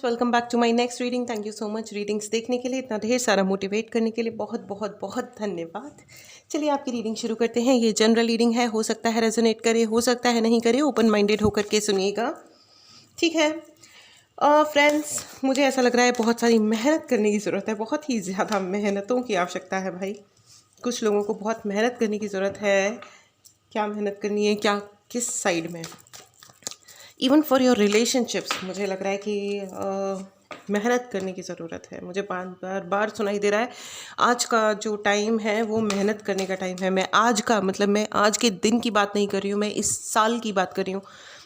Welcome back to my next reading. Thank you so much readings देखने के लिए, इतना ढेर सारा मोटिवेट करने के लिए बहुत बहुत बहुत धन्यवाद। चलिए आपकी रीडिंग शुरू करते हैं। ये जनरल रीडिंग है, हो सकता है रेजोनेट करे, हो सकता है नहीं करे, ओपन माइंडेड होकर के सुनिएगा, ठीक है। फ्रेंड्स, मुझे ऐसा लग रहा है बहुत सारी मेहनत करने की ज़रूरत है, बहुत ही ज़्यादा मेहनतों की आवश्यकता है भाई। कुछ लोगों को बहुत मेहनत करने की ज़रूरत है। क्या मेहनत करनी है, क्या किस साइड में? इवन फॉर योर रिलेशनशिप्स मुझे लग रहा है कि मेहनत करने की ज़रूरत है। मुझे बार बार सुनाई दे रहा है आज का जो टाइम है वो मेहनत करने का टाइम है। मैं आज का मतलब मैं आज के दिन की बात नहीं कर रही हूँ, मैं इस साल की बात कर रही हूँ।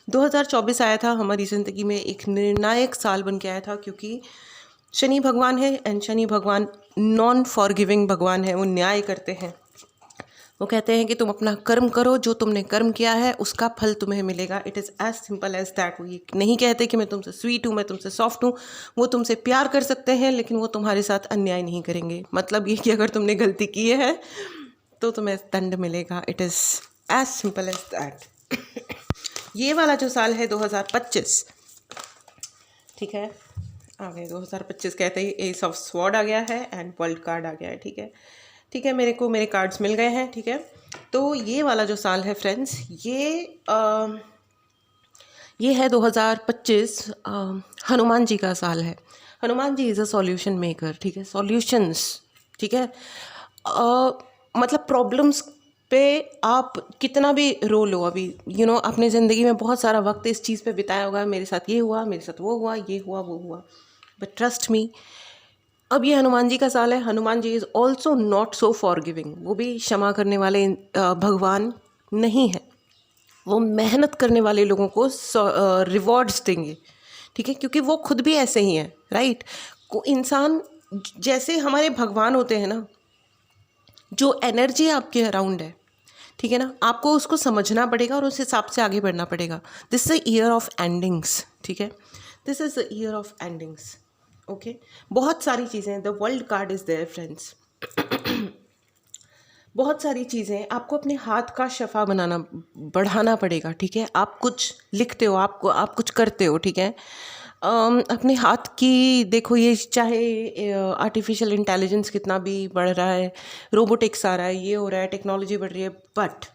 2024 आया था हमारी ज़िंदगी में, एक निर्णायक साल बन के आया था, क्योंकि शनि भगवान है एंड शनि भगवान नॉन फॉरगिविंग भगवान है। वो न्याय करते हैं। वो कहते हैं कि तुम अपना कर्म करो, जो तुमने कर्म किया है उसका फल तुम्हें मिलेगा। It is as simple as that. वो ये नहीं कहते कि मैं तुमसे स्वीट हूँ, मैं तुमसे सॉफ्ट हूँ। वो तुमसे प्यार कर सकते हैं लेकिन वो तुम्हारे साथ अन्याय नहीं करेंगे। मतलब ये कि अगर तुमने गलती की है तो तुम्हें दंड मिलेगा। It is as simple as that. ये वाला जो साल है 2025, ठीक है, आ गए 2025 कहते ही एस ऑफ स्वॉर्ड आ गया है एंड वर्ल्ड कार्ड आ गया है, ठीक है। ठीक है, मेरे को मेरे कार्ड्स मिल गए हैं, ठीक है। तो ये वाला जो साल है फ्रेंड्स, ये है 2025, हनुमान जी का साल है। Hanuman ji is a solution maker, ठीक है, सॉल्यूशंस, ठीक है। मतलब प्रॉब्लम्स पे आप कितना भी रो लो, अभी अपनी ज़िंदगी में बहुत सारा वक्त इस चीज़ पे बिताया होगा, मेरे साथ ये हुआ, मेरे साथ वो हुआ, ये हुआ, वो हुआ, बट ट्रस्ट मी, अब ये हनुमान जी का साल है। Hanuman ji is also not so forgiving. वो भी क्षमा करने वाले भगवान नहीं है। वो मेहनत करने वाले लोगों को रिवॉर्ड्स देंगे, ठीक है, क्योंकि वो खुद भी ऐसे ही हैं, राइट। को इंसान जैसे हमारे भगवान होते हैं ना, जो एनर्जी आपके अराउंड है, ठीक है ना, आपको उसको समझना पड़ेगा और उस हिसाब से आगे बढ़ना पड़ेगा। This is the year of endings, ठीक है, this is the year of endings, okay. बहुत सारी चीज़ें, the world card is their friends. बहुत सारी चीज़ें आपको अपने हाथ का शफा बनाना बढ़ाना पड़ेगा, ठीक है। आप कुछ लिखते हो, आप कुछ करते हो, ठीक है। अपने हाथ की देखो, ये चाहे आर्टिफिशियल इंटेलिजेंस कितना भी बढ़ रहा है, रोबोटिक्स आ रहा है, ये हो रहा है, टेक्नोलॉजी बढ़ रही है, बट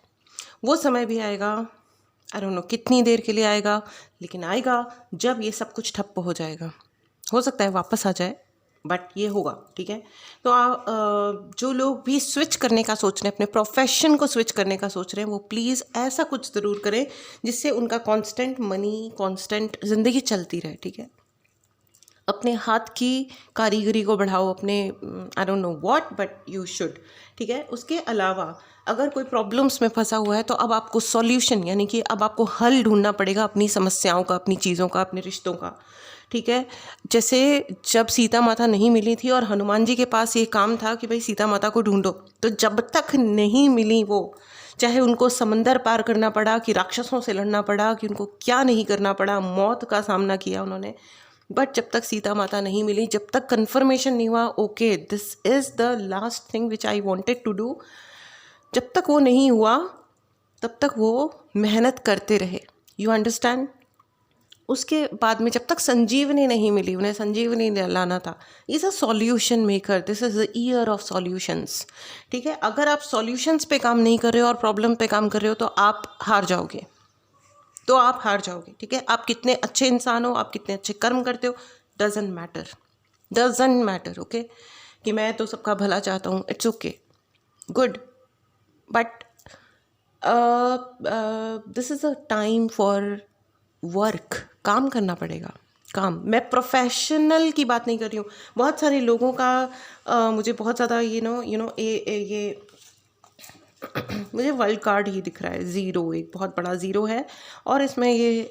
वो समय भी आएगा, आई डोंट नो कितनी देर के लिए आएगा, लेकिन आएगा जब ये सब कुछ ठप्प हो जाएगा। हो सकता है वापस आ जाए, बट ये होगा, ठीक है। तो जो लोग भी स्विच करने का सोच रहे हैं, अपने प्रोफेशन को स्विच करने का सोच रहे हैं, वो प्लीज़ ऐसा कुछ ज़रूर करें जिससे उनका कांस्टेंट मनी, कांस्टेंट ज़िंदगी चलती रहे, ठीक है। अपने हाथ की कारीगरी को बढ़ाओ, अपने I don't know what, but you should, ठीक है। उसके अलावा अगर कोई प्रॉब्लम्स में फंसा हुआ है तो अब आपको सॉल्यूशन, यानी कि अब आपको हल ढूंढना पड़ेगा अपनी समस्याओं का, अपनी चीज़ों का, अपने रिश्तों का, ठीक है। जैसे जब सीता माता नहीं मिली थी और हनुमान जी के पास ये काम था कि भाई सीता माता को ढूंढो, तो जब तक नहीं मिली वो, चाहे उनको समंदर पार करना पड़ा, कि राक्षसों से लड़ना पड़ा, कि उनको क्या नहीं करना पड़ा, मौत का सामना किया उन्होंने, बट जब तक सीता माता नहीं मिली, जब तक कन्फर्मेशन नहीं हुआ okay this is the last thing which I wanted to do, जब तक वो नहीं हुआ तब तक वो मेहनत करते रहे, यू अंडरस्टैंड। उसके बाद में जब तक संजीवनी नहीं मिली, उन्हें संजीवनी लाना था। Is a solution maker, this is the year of solutions, ठीक है। अगर आप सॉल्यूशंस पे काम नहीं कर रहे हो और प्रॉब्लम पे काम कर रहे हो तो आप हार जाओगे, तो आप हार जाओगे, ठीक है। आप कितने अच्छे इंसान हो, आप कितने अच्छे कर्म करते हो, doesn't matter, doesn't matter, okay. कि मैं तो सबका भला चाहता हूँ, it's okay, good, but this is a time for work. काम करना पड़ेगा, काम। मैं प्रोफेशनल की बात नहीं कर रही हूँ। बहुत सारे लोगों का मुझे बहुत ज़्यादा ये मुझे वर्ल्ड कार्ड ही दिख रहा है, ज़ीरो, एक बहुत बड़ा ज़ीरो है, और इसमें ये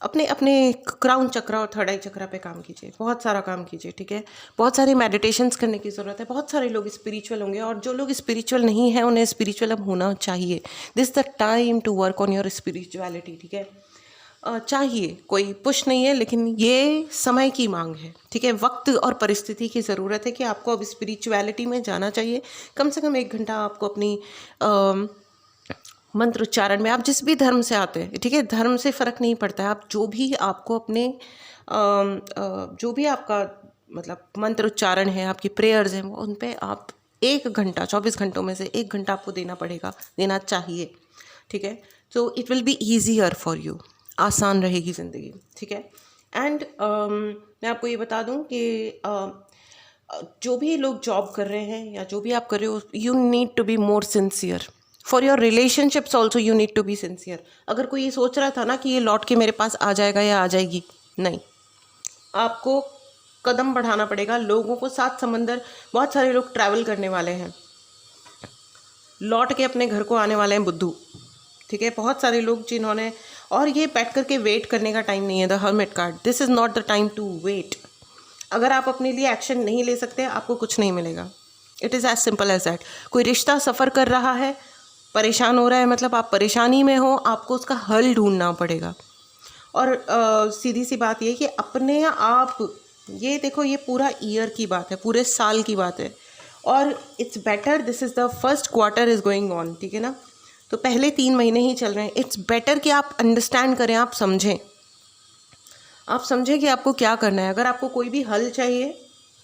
अपने अपने क्राउन चक्र और थर्ड आई चक्र पे काम कीजिए, बहुत सारा काम कीजिए, ठीक है। बहुत सारे मेडिटेशंस करने की ज़रूरत है। बहुत सारे लोग स्पिरिचुअल होंगे और जो लोग स्पिरिचुअल नहीं हैं उन्हें स्पिरिचुअल अब होना चाहिए। This the time to work on your spirituality, ठीक है। चाहिए, कोई पुश नहीं है, लेकिन ये समय की मांग है, ठीक है। वक्त और परिस्थिति की ज़रूरत है कि आपको अब स्पिरिचुअलिटी में जाना चाहिए। कम से कम 1 घंटा आपको अपनी मंत्र उच्चारण में, आप जिस भी धर्म से आते हैं, ठीक है, धर्म से फ़र्क नहीं पड़ता है, आप जो भी आपको अपने जो भी आपका मतलब मंत्र उच्चारण है, आपकी प्रेयर्स हैं, वो उन पे आप 1 घंटा, 24 घंटों में से 1 घंटा आपको देना पड़ेगा, देना चाहिए, ठीक है। तो it will be easier for you, आसान रहेगी ज़िंदगी, ठीक है। एंड मैं आपको ये बता दूं कि जो भी लोग जॉब कर रहे हैं या जो भी आप कर रहे हो, you need to be more sincere for your relationships also, you need to be sincere. अगर कोई ये सोच रहा था ना कि ये लौट के मेरे पास आ जाएगा या आ जाएगी, नहीं, आपको कदम बढ़ाना पड़ेगा। लोगों को सात समंदर, बहुत सारे लोग ट्रैवल करने वाले हैं, लौट के अपने घर को आने वाले हैं बुद्धू, ठीक है। बहुत सारे लोग जिन्होंने, और ये बैठ करके वेट करने का टाइम नहीं है। The hermit card, this is not the time to wait. अगर आप अपने लिए एक्शन नहीं ले सकते, आपको कुछ नहीं मिलेगा। It is as simple as that. कोई रिश्ता सफ़र कर रहा है, परेशान हो रहा है, मतलब आप परेशानी में हो, आपको उसका हल ढूंढना पड़ेगा। और सीधी सी बात ये कि अपने आप, ये देखो, ये पूरा ईयर की बात है, पूरे साल की बात है, और it's better, this is the first quarter is going on, ठीक है ना। तो पहले 3 महीने ही चल रहे हैं। इट्स बेटर कि आप अंडरस्टैंड करें, आप समझें, आप समझें कि आपको क्या करना है। अगर आपको कोई भी हल चाहिए,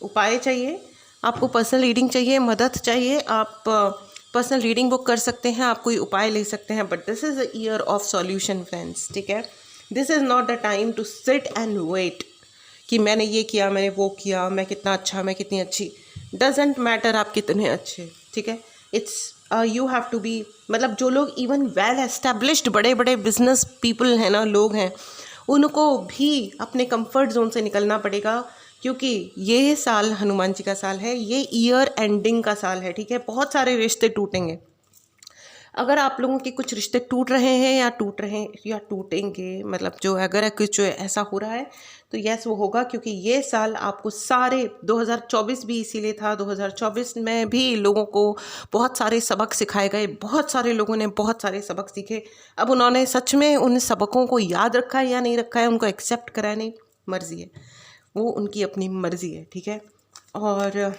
उपाय चाहिए, आपको पर्सनल रीडिंग चाहिए, मदद चाहिए, आप पर्सनल रीडिंग बुक कर सकते हैं, आप कोई उपाय ले सकते हैं। But this is a year of solution friends, ठीक है। This is not the time to sit and wait कि मैंने ये किया, मैंने वो किया, मैं कितना अच्छा, मैं कितनी अच्छी। डजेंट मैटर आप कितने अच्छे, ठीक है। It's you have to be, मतलब जो लोग इवन वेल एस्टेब्लिश्ड बड़े बड़े बिजनेस पीपल हैं ना, लोग हैं, उनको भी अपने कंफर्ट जोन से निकलना पड़ेगा, क्योंकि ये साल हनुमान जी का साल है, ये ईयर एंडिंग का साल है, ठीक है। बहुत सारे रिश्ते टूटेंगे। अगर आप लोगों के कुछ रिश्ते टूट रहे हैं या टूट रहे हैं या टूटेंगे, मतलब जो अगर कुछ ऐसा हो रहा है, तो यस वो होगा, क्योंकि ये साल आपको सारे 2024 भी इसीलिए था। 2024 में भी लोगों को बहुत सारे सबक सिखाए गए, बहुत सारे लोगों ने बहुत सारे सबक सीखे। अब उन्होंने सच में उन सबकों को याद रखा है या नहीं रखा है, उनको एक्सेप्ट करा है, नहीं, मर्ज़ी है, वो उनकी अपनी मर्ज़ी है, ठीक है। और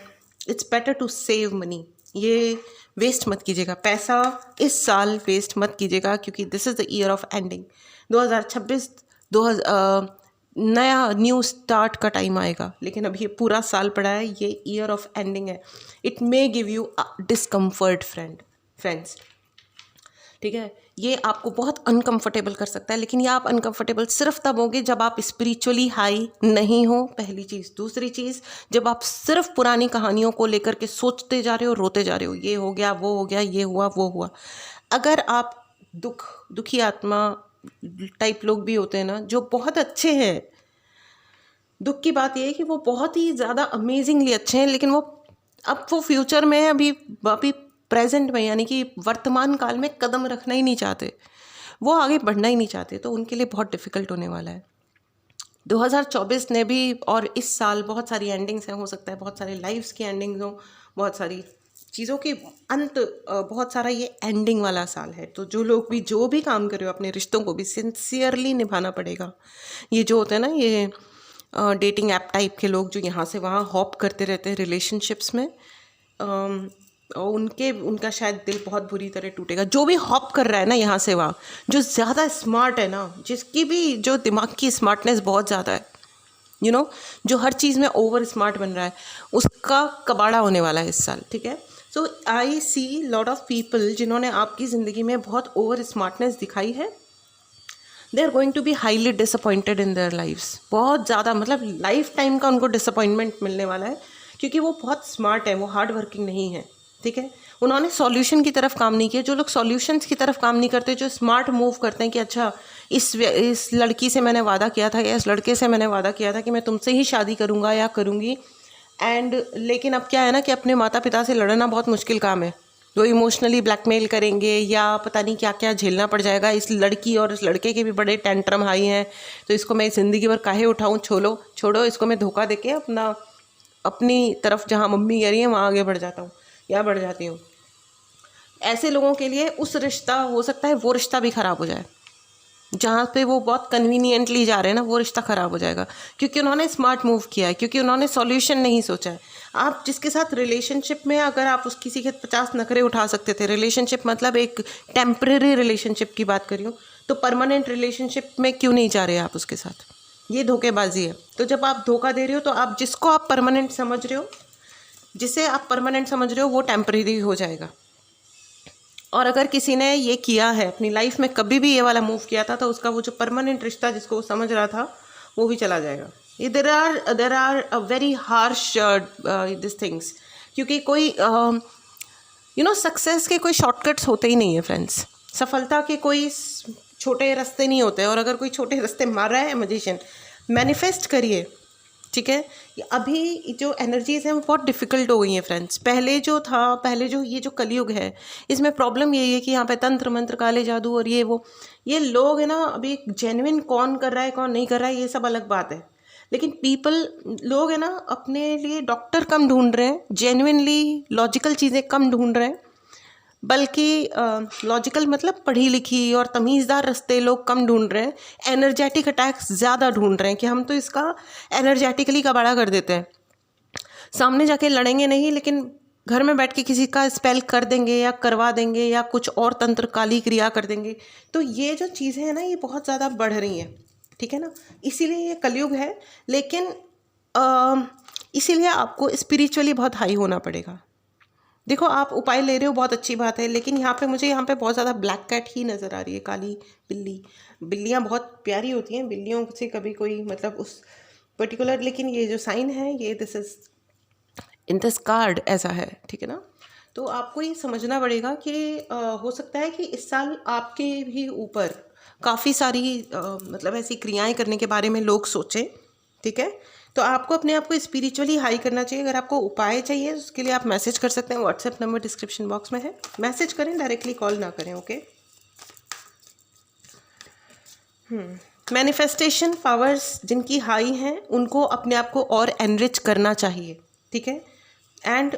it's better to save money, ये वेस्ट मत कीजिएगा, पैसा इस साल वेस्ट मत कीजिएगा, क्योंकि this is the year of ending. 2026 नया न्यू स्टार्ट का टाइम आएगा, लेकिन अब ये पूरा साल पड़ा है, ये ईयर ऑफ एंडिंग है। It may give you discomfort friends, ठीक है। ये आपको बहुत अनकंफर्टेबल कर सकता है, लेकिन ये आप अनकंफर्टेबल सिर्फ तब होगे जब आप स्पिरिचुअली हाई नहीं हो, पहली चीज़। दूसरी चीज़, जब आप सिर्फ पुरानी कहानियों को लेकर के सोचते जा रहे हो, रोते जा रहे हो, ये हो गया, वो हो गया, ये हुआ, वो हुआ। अगर आप दुखी आत्मा टाइप लोग भी होते हैं ना, जो बहुत अच्छे हैं, दुख की बात ये है कि वो बहुत ही ज़्यादा अमेजिंगली अच्छे हैं, लेकिन वो फ्यूचर में अभी प्रेजेंट में, यानी कि वर्तमान काल में कदम रखना ही नहीं चाहते, वो आगे बढ़ना ही नहीं चाहते, तो उनके लिए बहुत डिफ़िकल्ट होने वाला है। 2024 ने भी, और इस साल बहुत सारी एंडिंग्स हैं, हो सकता है बहुत सारे लाइफ्स की एंडिंग्स हों, बहुत सारी चीज़ों के अंत, बहुत सारा ये एंडिंग वाला साल है। तो जो लोग भी जो भी काम कर रहे हो, अपने रिश्तों को भी सिंसियरली निभाना पड़ेगा। ये जो होते हैं ना, ये डेटिंग ऐप टाइप के लोग जो यहाँ से वहाँ हॉप करते रहते हैं रिलेशनशिप्स में, उनका शायद दिल बहुत बुरी तरह टूटेगा। जो भी हॉप कर रहा है ना यहाँ से वहाँ, जो ज़्यादा स्मार्ट है ना, जिसकी भी जो दिमाग की स्मार्टनेस बहुत ज़्यादा है, यू नो, जो हर चीज़ में ओवर स्मार्ट बन रहा है, उसका कबाड़ा होने वाला है इस साल, ठीक है। So I see lot of people जिन्होंने आपकी ज़िंदगी में बहुत ओवर स्मार्टनेस दिखाई है, they are going to be highly disappointed in their lifes. बहुत ज़्यादा, मतलब लाइफ टाइम का उनको डिसअपॉइंटमेंट मिलने वाला है, क्योंकि वो बहुत स्मार्ट है, वो हार्ड वर्किंग नहीं है, ठीक है। उन्होंने सॉल्यूशन की तरफ काम नहीं किया। जो लोग सॉल्यूशंस की तरफ काम नहीं करते, जो स्मार्ट मूव करते हैं कि अच्छा इस लड़की से मैंने वादा किया था या इस लड़के से मैंने वादा किया था कि मैं तुमसे ही शादी करूँगा या करूँगी, लेकिन अब क्या है ना कि अपने माता पिता से लड़ना बहुत मुश्किल काम है। वो इमोशनली ब्लैकमेल करेंगे या पता नहीं क्या क्या झेलना पड़ जाएगा। इस लड़की और इस लड़के के भी बड़े टेंट्रम हाई हैं, तो इसको मैं ज़िंदगी भर काहे उठाऊँ, छोड़ो इसको, मैं धोखा देके अपनी तरफ जहाँ मम्मी कह रही है वहाँ आगे बढ़ जाता हूँ या बढ़ जाती हूँ। ऐसे लोगों के लिए उस रिश्ता, हो सकता है वो रिश्ता भी ख़राब हो जाए, जहाँ पे वो बहुत कन्वीनियंटली जा रहे हैं ना, वो रिश्ता ख़राब हो जाएगा, क्योंकि उन्होंने स्मार्ट मूव किया है, क्योंकि उन्होंने सॉल्यूशन नहीं सोचा है। आप जिसके साथ रिलेशनशिप में, अगर आप उस किसी के 50 नखरे उठा सकते थे, रिलेशनशिप मतलब एक टेम्परेरी रिलेशनशिप की बात कर रही हूँ, तो परमानेंट रिलेशनशिप में क्यों नहीं जा रहे आप उसके साथ? ये धोखेबाजी है। तो जब आप धोखा दे रहे हो तो आप जिसको आप परमानेंट समझ रहे हो, जिसे आप परमानेंट समझ रहे हो, वो टेम्परेरी हो जाएगा। और अगर किसी ने ये किया है अपनी लाइफ में, कभी भी ये वाला मूव किया था, तो उसका वो जो परमानेंट रिश्ता जिसको वो समझ रहा था, वो भी चला जाएगा। ये there are a very harsh this things, क्योंकि कोई सक्सेस के कोई शॉर्टकट्स होते ही नहीं है फ्रेंड्स। सफलता के कोई छोटे रास्ते नहीं होते, और अगर कोई छोटे रास्ते मार रहा है मैजिशियन, मैनिफेस्ट करिए, ठीक है। अभी जो एनर्जीज़ हैं वो बहुत डिफ़िकल्ट हो गई हैं फ्रेंड्स। पहले जो था, पहले जो ये जो कलयुग है, इसमें प्रॉब्लम यही है कि यहाँ पे तंत्र मंत्र, काले जादू और ये लोग है ना, अभी जेन्युइन कौन कर रहा है कौन नहीं कर रहा है ये सब अलग बात है, लेकिन लोग है ना अपने लिए डॉक्टर कम ढूंढ रहे हैं, जेन्युइनली लॉजिकल चीज़ें कम ढूंढ रहे हैं, बल्कि लॉजिकल मतलब पढ़ी लिखी और तमीज़दार रास्ते लोग कम ढूंढ रहे हैं, एनर्जेटिक अटैक्स ज़्यादा ढूंढ रहे हैं कि हम तो इसका एनर्जेटिकली कबाड़ा कर देते हैं। सामने जाके लड़ेंगे नहीं, लेकिन घर में बैठ के किसी का स्पेल कर देंगे या करवा देंगे या कुछ और तंत्र काली क्रिया कर देंगे। तो ये जो चीज़ें हैं ना, ये बहुत ज़्यादा बढ़ रही हैं, ठीक है ना। इसीलिए ये कलयुग है, लेकिन इसीलिए आपको स्पिरिचुअली बहुत हाई होना पड़ेगा। देखो, आप उपाय ले रहे हो, बहुत अच्छी बात है, लेकिन मुझे यहाँ पे बहुत ज़्यादा ब्लैक कैट ही नज़र आ रही है, काली बिल्ली। बिल्लियाँ बहुत प्यारी होती हैं, बिल्लियों से कभी कोई मतलब उस पर्टिकुलर, लेकिन ये जो साइन है, ये this is in this card ऐसा है, ठीक है ना। तो आपको ये समझना पड़ेगा कि हो सकता है कि इस साल आपके भी ऊपर काफ़ी सारी मतलब ऐसी क्रियाएं करने के बारे में लोग सोचें, ठीक है। तो आपको अपने आप को स्पिरिचुअली हाई करना चाहिए। अगर आपको उपाय चाहिए, उसके लिए आप मैसेज कर सकते हैं, व्हाट्सएप नंबर डिस्क्रिप्शन बॉक्स में है, मैसेज करें, डायरेक्टली कॉल ना करें, ओके। मैनिफेस्टेशन पावर्स जिनकी हाई हैं, उनको अपने आप को और एनरिच करना चाहिए, ठीक है। एंड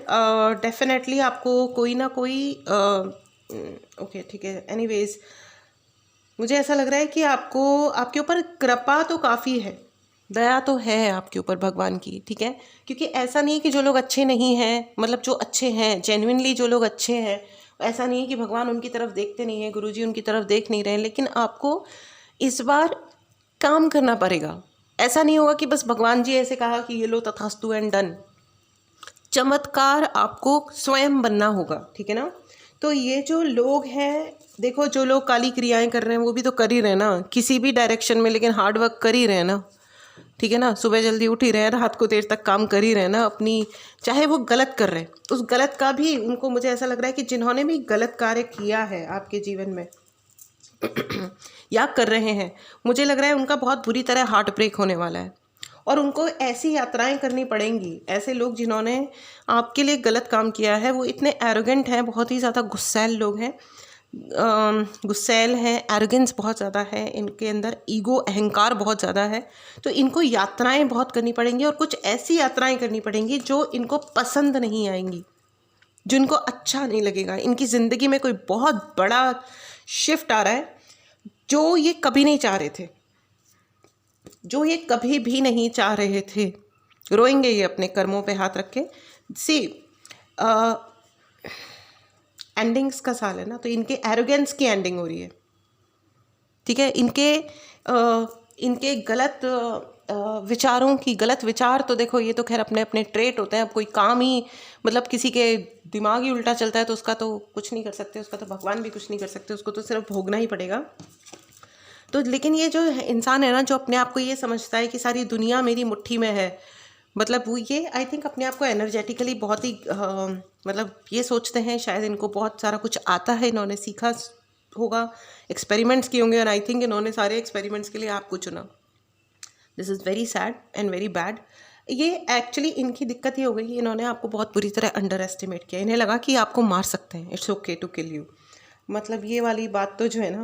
डेफिनेटली आपको कोई ना कोई ओके, ठीक है। एनीवेज, मुझे ऐसा लग रहा है कि आपको, आपके ऊपर कृपा तो काफ़ी है, दया तो है आपके ऊपर भगवान की, ठीक है। क्योंकि ऐसा नहीं है कि जो लोग अच्छे नहीं हैं, मतलब जो अच्छे हैं जेन्युइनली, जो लोग अच्छे हैं, ऐसा नहीं है कि भगवान उनकी तरफ देखते नहीं हैं, गुरुजी उनकी तरफ देख नहीं रहे हैं, लेकिन आपको इस बार काम करना पड़ेगा। ऐसा नहीं होगा कि बस भगवान जी ऐसे कहा कि ये लो तथास्तु एंड डन। चमत्कार आपको स्वयं बनना होगा, ठीक है ना। तो ये जो लोग हैं, देखो, जो लोग काली क्रियाएं कर रहे हैं, वो भी तो कर ही रहे हैं ना किसी भी डायरेक्शन में, लेकिन हार्ड वर्क कर ही रहे हैं ना, ठीक है ना। सुबह जल्दी उठ ही रहे हैं, रात को देर तक काम कर ही रहे हैं ना अपनी, चाहे वो गलत कर रहे हैं, उस गलत का भी उनको, मुझे ऐसा लग रहा है कि जिन्होंने भी गलत कार्य किया है आपके जीवन में या कर रहे हैं, मुझे लग रहा है उनका बहुत बुरी तरह हार्ट ब्रेक होने वाला है, और उनको ऐसी यात्राएं करनी पड़ेंगी। ऐसे लोग जिन्होंने आपके लिए गलत काम किया है, वो इतने एरोगेंट हैं, बहुत ही ज़्यादा गुस्सैल लोग हैं, गुस्सैल हैं, एरोगेंस बहुत ज़्यादा है इनके अंदर, ईगो, अहंकार बहुत ज़्यादा है। तो इनको यात्राएं बहुत करनी पड़ेंगी, और कुछ ऐसी यात्राएं करनी पड़ेंगी जो इनको पसंद नहीं आएंगी, जो इनको अच्छा नहीं लगेगा। इनकी ज़िंदगी में कोई बहुत बड़ा शिफ्ट आ रहा है, जो ये कभी नहीं चाह रहे थे, जो ये कभी भी नहीं चाह रहे थे। रोएंगे ये अपने कर्मों पे हाथ रख के। सी, एंडिंग्स का साल है ना, तो इनके एरोगेंस की एंडिंग हो रही है, ठीक है। इनके गलत विचारों की, गलत विचार तो देखो, ये तो खैर अपने अपने ट्रेट होते हैं। अब कोई काम ही, मतलब किसी के दिमाग ही उल्टा चलता है, तो उसका तो कुछ नहीं कर सकते, उसका तो भगवान भी कुछ नहीं कर सकते, उसको तो सिर्फ भोगना ही पड़ेगा। तो लेकिन ये जो इंसान है ना, जो अपने आप को ये समझता है कि सारी दुनिया मेरी मुट्ठी में है, मतलब वो ये, आई थिंक, अपने आप को एनर्जेटिकली बहुत ही मतलब ये सोचते हैं, शायद इनको बहुत सारा कुछ आता है, इन्होंने सीखा होगा, एक्सपेरिमेंट्स किए होंगे, और आई थिंक इन्होंने सारे एक्सपेरिमेंट्स के लिए आपको चुना। This is very sad and very bad. ये एक्चुअली इनकी दिक्कत ये हो गई, इन्होंने आपको बहुत बुरी तरह अंडर एस्टिमेट किया। इन्हें लगा कि आपको मार सकते हैं, it's okay to kill you. मतलब ये वाली बात तो जो है ना,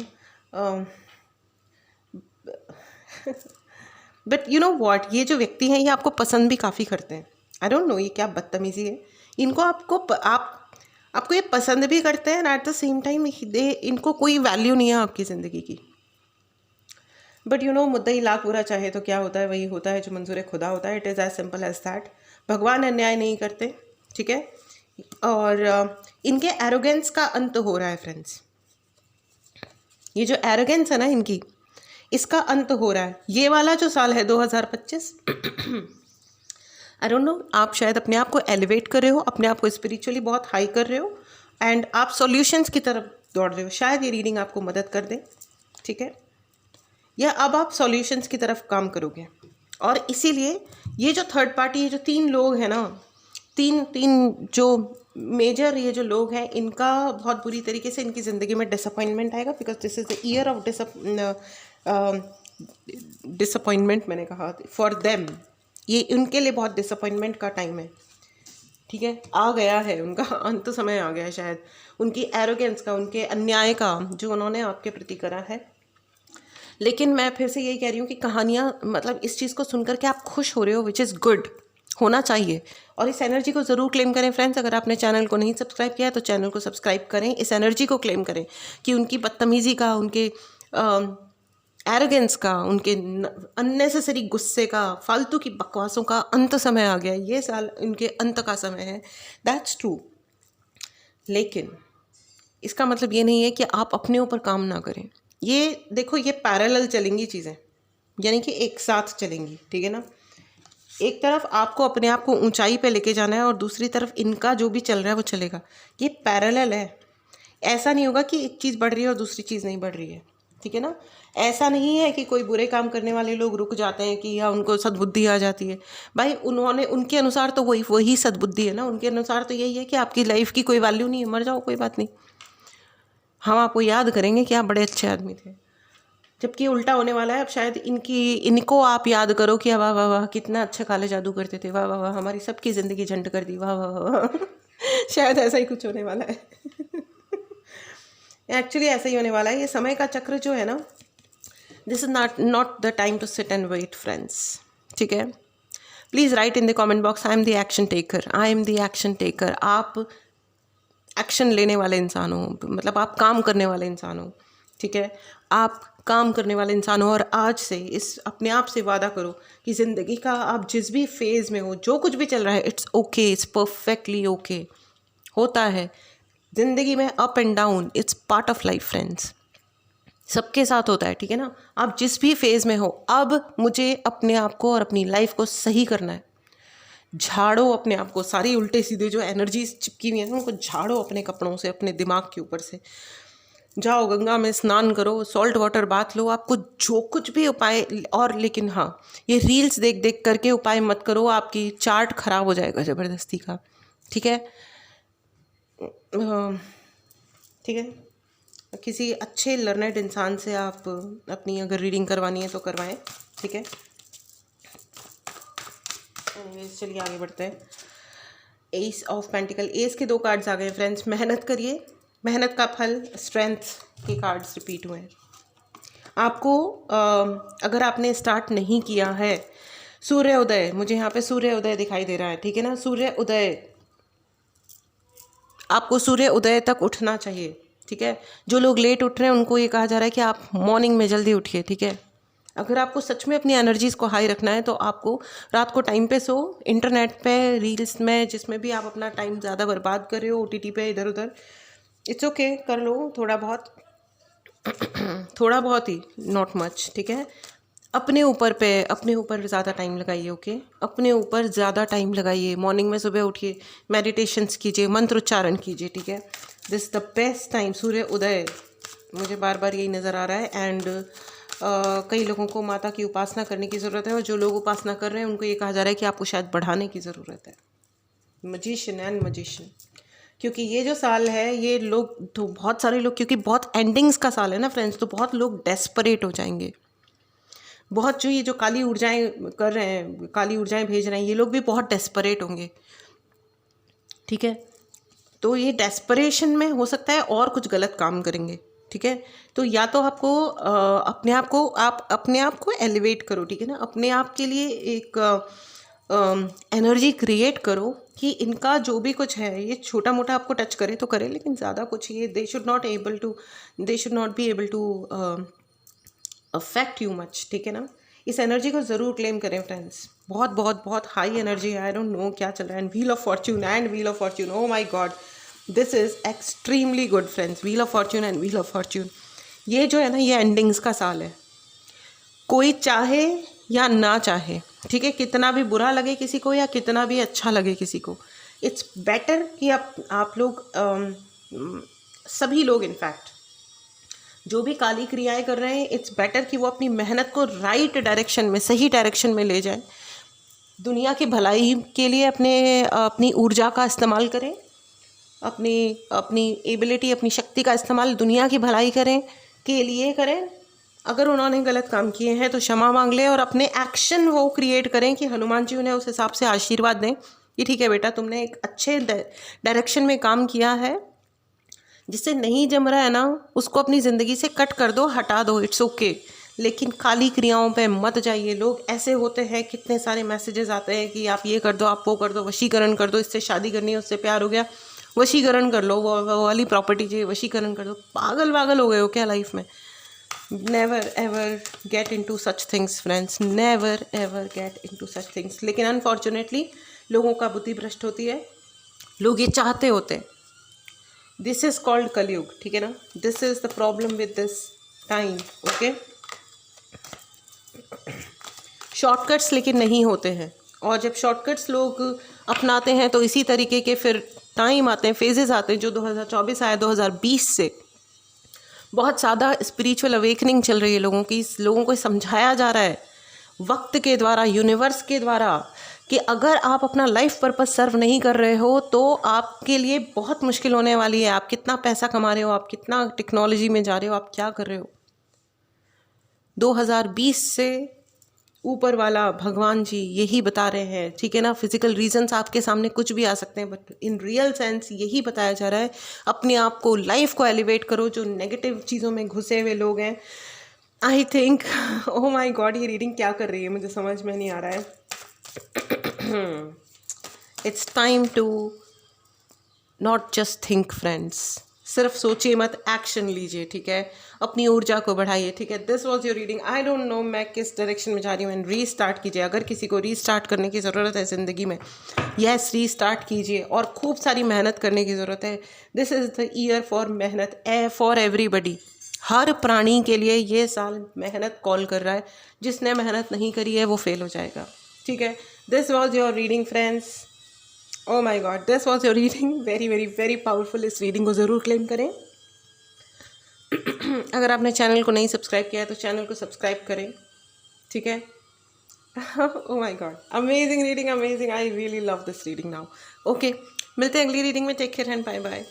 बट यू नो व्हाट, ये जो व्यक्ति हैं, ये आपको पसंद भी काफ़ी करते हैं। आई डोंट नो ये क्या बदतमीज़ी है। इनको आपको ये पसंद भी करते हैं, एट द सेम टाइम इनको कोई वैल्यू नहीं है आपकी ज़िंदगी की। बट यू नो, मुद्दई लाख बुरा चाहे तो क्या होता है, वही होता है जो मंजूर खुदा होता है। It is as simple as that. भगवान अन्याय नहीं करते, ठीक है। और इनके एरोगेंस का अंत हो रहा है फ्रेंड्स। ये जो एरोगेंस है ना इनकी, इसका अंत हो रहा है। ये वाला जो साल है 2025, आई डोंट नो, आप शायद अपने आप को एलिवेट कर रहे हो, अपने आप को स्पिरिचुअली बहुत हाई कर रहे हो, एंड आप सॉल्यूशंस की तरफ दौड़ रहे हो। शायद ये रीडिंग आपको मदद कर दे, ठीक है। या अब आप सॉल्यूशंस की तरफ काम करोगे। और इसीलिए ये जो थर्ड पार्टी, ये जो 3 लोग हैं ना, तीन जो मेजर ये जो लोग हैं, इनका बहुत बुरी तरीके से इनकी ज़िंदगी में डिसअपॉइंटमेंट आएगा, because this is the year of disappointment. मैंने कहा फॉर देम, ये उनके लिए बहुत डिसअपॉइंटमेंट का टाइम है, ठीक है। आ गया है उनका अंत समय आ गया है शायद, उनकी एरोगेंस का, उनके अन्याय का जो उन्होंने आपके प्रति करा है। लेकिन मैं फिर से यही कह रही हूँ कि कहानियाँ, मतलब इस चीज़ को सुनकर के आप खुश हो रहे हो, विच इज़ गुड, होना चाहिए। और इस एनर्जी को ज़रूर क्लेम करें फ्रेंड्स। अगर आपने चैनल को नहीं सब्सक्राइब किया है तो चैनल को सब्सक्राइब करें, इस एनर्जी को क्लेम करें कि उनकी बदतमीज़ी का, उनके एरोगेंस का, उनके अननेसेसरी गुस्से का, फालतू की बकवासों का अंत समय आ गया। ये साल उनके अंत का समय है, दैट्स ट्रू। लेकिन इसका मतलब ये नहीं है कि आप अपने ऊपर काम ना करें। ये देखो, ये पैरेलल चलेंगी चीज़ें, यानी कि एक साथ चलेंगी, ठीक है ना। एक तरफ आपको अपने आप को ऊंचाई पे लेके जाना है और दूसरी तरफ इनका जो भी चल रहा है वो चलेगा। ये पैरेलल है। ऐसा नहीं होगा कि एक चीज़ बढ़ रही है और दूसरी चीज़ नहीं बढ़ रही है, ठीक है ना। ऐसा नहीं है कि कोई बुरे काम करने वाले लोग रुक जाते हैं कि या उनको सद्बुद्धि आ जाती है। भाई उन्होंने, उनके अनुसार तो वही सद्बुद्धि है ना। उनके अनुसार तो यही है कि आपकी लाइफ की कोई वैल्यू नहीं है, मर जाओ, कोई बात नहीं, हम आपको याद करेंगे कि आप बड़े अच्छे आदमी थे। जबकि उल्टा होने वाला है। अब शायद इनको आप याद करो कि वाह वाह वाह, कितना अच्छा काले जादू करते थे, वाह वाह वाह, हमारी सबकी ज़िंदगी झंड कर दी, वाह वाह वाह। शायद ऐसा ही कुछ होने वाला है। एक्चुअली ऐसा ही होने वाला है। ये समय का चक्र जो है ना, this is not the time to sit and wait friends, ठीक है। Please write in the comment box, I am the action taker, I am the action taker. आप एक्शन लेने वाले इंसान हो, मतलब आप काम करने वाले इंसान हो, ठीक है। आप काम करने वाले इंसान हो। और आज से इस अपने आप से वादा करो कि ज़िंदगी का आप जिस भी फेज़ में हो, जो कुछ भी चल रहा है, it's okay, it's perfectly okay. होता है ज़िंदगी में up and down, it's part of life friends, सबके साथ होता है, ठीक है ना। आप जिस भी फेज़ में हो, अब मुझे अपने आप को और अपनी लाइफ को सही करना है। झाड़ो अपने आप को, सारी उल्टे सीधे जो एनर्जीज चिपकी हुई है उनको झाड़ो अपने कपड़ों से, अपने दिमाग के ऊपर से। जाओ गंगा में स्नान करो, सॉल्ट वाटर बाथ लो, आपको जो कुछ भी उपाय। और लेकिन हाँ, ये रील्स देख देख करके उपाय मत करो, आपकी चार्ट खराब हो जाएगा ज़बरदस्ती का, ठीक है। ठीक है, किसी अच्छे लर्नेड इंसान से आप अपनी अगर रीडिंग करवानी है तो करवाएं, ठीक है। चलिए आगे बढ़ते हैं। एस ऑफ पेंटिकल, एस के 2 कार्ड्स आ गए फ्रेंड्स। मेहनत करिए, मेहनत का फल, स्ट्रेंथ के कार्ड्स रिपीट हुए हैं। आपको अगर आपने स्टार्ट नहीं किया है, सूर्य उदय, मुझे यहाँ पे सूर्य उदय दिखाई दे रहा है, ठीक है ना। सूर्य उदय, आपको सूर्य उदय तक उठना चाहिए, ठीक है। जो लोग लेट उठ रहे हैं उनको ये कहा जा रहा है कि आप मॉर्निंग में जल्दी उठिए, ठीक है। अगर आपको सच में अपनी एनर्जीज़ को हाई रखना है तो आपको रात को टाइम पे सो, इंटरनेट पे, रील्स में, जिसमें भी आप अपना टाइम ज़्यादा बर्बाद कर रहे हो, OTT पे इधर उधर, इट्स ओके, कर लो थोड़ा बहुत। थोड़ा बहुत ही, नॉट मच, ठीक है। अपने ऊपर ज़्यादा टाइम लगाइए, ओके। अपने ऊपर ज़्यादा टाइम लगाइए। मॉर्निंग में सुबह उठिए, मेडिटेशंस कीजिए, मंत्र उच्चारण कीजिए, ठीक है। दिस द बेस्ट टाइम, सूर्य उदय, मुझे बार बार यही नज़र आ रहा है। एंड कई लोगों को माता की उपासना करने की ज़रूरत है, और जो लोग उपासना कर रहे हैं उनको ये कहा जा रहा है कि आपको शायद बढ़ाने की ज़रूरत है। मजिशियन एंड मजिशियन, क्योंकि ये जो साल है, ये लोग तो बहुत सारे लोग, क्योंकि बहुत एंडिंग्स का साल है ना फ्रेंड्स, तो बहुत लोग डेस्परेट हो जाएंगे। बहुत जो ये जो काली ऊर्जाएं कर रहे हैं, काली ऊर्जाएं भेज रहे हैं, ये लोग भी बहुत डेस्परेट होंगे, ठीक है। तो ये डेस्परेशन में हो सकता है और कुछ गलत काम करेंगे, ठीक है। तो या तो आपको अपने आप को एलिवेट करो, ठीक है ना। अपने आप के लिए एक एनर्जी क्रिएट करो कि इनका जो भी कुछ है, ये छोटा मोटा आपको टच करे तो करे, लेकिन ज़्यादा कुछ ये they should not be able to affect you much, ठीक है ना। इस एनर्जी को ज़रूर क्लेम करें फ्रेंड्स, बहुत बहुत बहुत हाई एनर्जी है। आई डोंट नो क्या चल रहा है। And wheel of Fortune, oh my God, this is extremely good friends. Wheel of Fortune and wheel of Fortune, ये जो है ना, ये एंडिंग्स का साल है। कोई चाहे या ना चाहे, ठीक है, कितना भी बुरा लगे किसी को या कितना भी अच्छा लगे किसी को, इट्स बेटर कि आप लोग सभी लोग इनफैक्ट जो भी काली क्रियाएं कर रहे हैं, इट्स बेटर कि वो अपनी मेहनत को राइट डायरेक्शन में, सही डायरेक्शन में ले जाए। दुनिया की भलाई के लिए अपनी ऊर्जा का इस्तेमाल करें, अपनी एबिलिटी, अपनी शक्ति का इस्तेमाल दुनिया की भलाई के लिए करें। अगर उन्होंने गलत काम किए हैं तो क्षमा मांग लें, और अपने एक्शन वो क्रिएट करें कि हनुमान जी उन्हें उस हिसाब से आशीर्वाद दें कि ठीक है बेटा, तुमने एक अच्छे डायरेक्शन में काम किया है। जिससे नहीं जम रहा है ना, उसको अपनी ज़िंदगी से कट कर दो, हटा दो, इट्स ओके। लेकिन काली क्रियाओं पे मत जाइए। लोग ऐसे होते हैं, कितने सारे मैसेजेस आते हैं कि आप ये कर दो, आप वो कर दो, वशीकरण कर दो, इससे शादी करनी है, उससे प्यार हो गया, वशीकरण कर लो, वो वाली प्रॉपर्टी चाहिए, वशीकरण कर दो। पागल हो गए हो क्या लाइफ में? Never ever get into such things friends, never ever get into such things. लेकिन अनफॉर्चुनेटली लोगों का बुद्धि भ्रष्ट होती है, लोग ये चाहते होते हैं। दिस इज़ कॉल्ड कलयुग, ठीक है ना। This is the problem with this time, okay. Shortcuts लेकिन नहीं होते हैं, और जब शॉर्टकट्स लोग अपनाते हैं तो इसी तरीके के फिर टाइम आते हैं, फेजेस आते हैं। जो 2024 आया, 2020 से बहुत ज़्यादा स्पिरिचुअल अवेकनिंग चल रही है लोगों की। लोगों को समझाया जा रहा है वक्त के द्वारा, यूनिवर्स के द्वारा, कि अगर आप अपना लाइफ पर्पस सर्व नहीं कर रहे हो तो आपके लिए बहुत मुश्किल होने वाली है। आप कितना पैसा कमा रहे हो, आप कितना टेक्नोलॉजी में जा रहे हो, आप क्या कर रहे हो। 2020 से ऊपर वाला भगवान जी यही बता रहे हैं, ठीक है ना। फिजिकल रीजंस आपके सामने कुछ भी आ सकते हैं, बट इन रियल सेंस यही बताया जा रहा है, अपने आप को, लाइफ को एलिवेट करो। जो नेगेटिव चीज़ों में घुसे हुए लोग हैं, I think, oh my God, ये रीडिंग क्या कर रही है, मुझे समझ में नहीं आ रहा है। It's time to not just think friends, सिर्फ सोचिए मत, एक्शन लीजिए, ठीक है। अपनी ऊर्जा को बढ़ाइए, ठीक है। This was your reading. I don't know मैं किस डायरेक्शन में जा रही हूँ। एंड रीस्टार्ट कीजिए, अगर किसी को रीस्टार्ट करने की ज़रूरत है ज़िंदगी में, यस, रीस्टार्ट कीजिए, और खूब सारी मेहनत करने की ज़रूरत है। This is the year for मेहनत, फॉर एवरीबडी। हर प्राणी के लिए ये साल मेहनत कॉल कर रहा है। जिसने मेहनत नहीं करी है वो फेल हो जाएगा, ठीक है। This was your reading friends. Oh my God, this was your reading, very very very powerful. इस रीडिंग को ज़रूर क्लेम करें। अगर आपने चैनल को नहीं सब्सक्राइब किया है तो चैनल को सब्सक्राइब करें, ठीक है। Oh my God, amazing reading, amazing. I really love this reading now. Okay, मिलते हैं अगली रीडिंग में। Take care and bye bye.